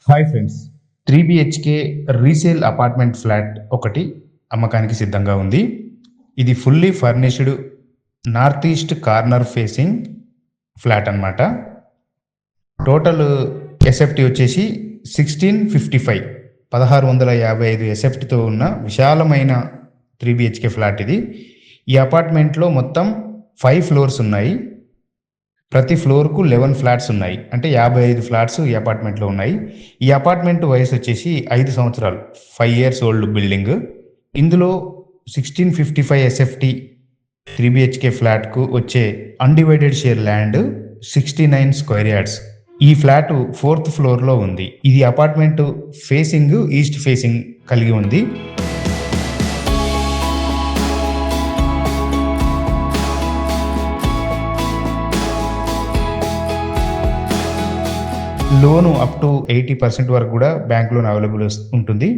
Hi friends, 3 BHK resale apartment flat ఒకటి అమ్మకానికి సిద్ధంగా ఉంది. ఇది fully furnished north east corner facing flat అన్నమాట. టోటల్ ఎస్ఎఫ్టీ వచ్చేసి 1655 ఎస్ఎఫ్టీతో ఉన్న విశాలమైన 3 BHK ఫ్లాట్ ఇది. ఈ అపార్ట్మెంట్లో మొత్తం 5 ఫ్లోర్స్ ఉన్నాయి. ప్రతి ఫ్లోర్కు 11 ఫ్లాట్స్ ఉన్నాయి. అంటే 55 ఫ్లాట్స్ ఈ అపార్ట్మెంట్లో ఉన్నాయి. ఈ అపార్ట్మెంట్ వయసు వచ్చేసి 5 సంవత్సరాలు, 5 years ఓల్డ్ బిల్డింగ్. ఇందులో 1655 ఎస్ఎఫ్టీ 3 BHK ఫ్లాట్కు వచ్చే undivided share land 69 square yards. ఈ ఫ్లాట్ 4th ఫ్లోర్లో ఉంది. ఇది అపార్ట్మెంట్ ఫేసింగ్ ఈస్ట్ ఫేసింగ్ కలిగి ఉంది. లోను అప్ టు 80% వరకు కూడా బ్యాంక్ లోన్ అవైలబుల్ ఉంటుంది.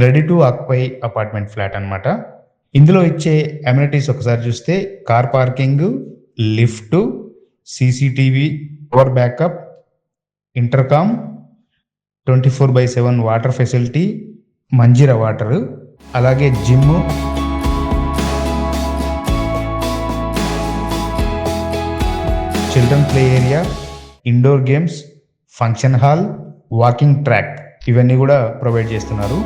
Ready to occupy apartment flat అన్నమాట. ఇందులో ఇచ్చే అమ్యూనిటీస్ ఒకసారి చూస్తే car parking, lift, CCTV, power backup, intercom, 24/7 water facility, Manjira water, అలాగే gym, children play area, indoor games, function hall, walking track ఇవన్నీ కూడా ప్రొవైడ్ చేస్తున్నారు.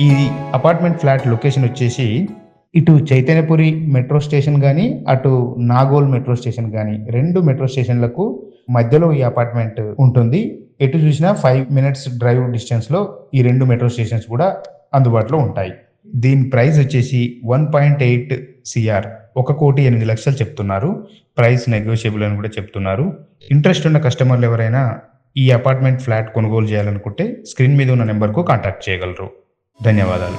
ఈ అపార్ట్మెంట్ ఫ్లాట్ లొకేషన్ వచ్చేసి ఇటు చైతన్యపురి మెట్రో స్టేషన్ కానీ, అటు నాగోల్ మెట్రో స్టేషన్ కానీ, 2 మెట్రో స్టేషన్లకు మధ్యలో ఈ అపార్ట్మెంట్ ఉంటుంది. ఎటు చూసినా 5 minutes డ్రైవ్ డిస్టెన్స్లో ఈ 2 మెట్రో స్టేషన్స్ కూడా అందుబాటులో ఉంటాయి. దీని ప్రైస్ వచ్చేసి 1.8 CR, 1,08,00,000 చెప్తున్నారు. ప్రైస్ నెగోషియబుల్ అని కూడా చెప్తున్నారు. ఇంట్రెస్ట్ ఉన్న కస్టమర్లు ఎవరైనా ఈ అపార్ట్మెంట్ ఫ్లాట్ కొనుగోలు చేయాలనుకుంటే స్క్రీన్ మీద ఉన్న నెంబర్కు కాంటాక్ట్ చేయగలరు. ధన్యవాదాలు.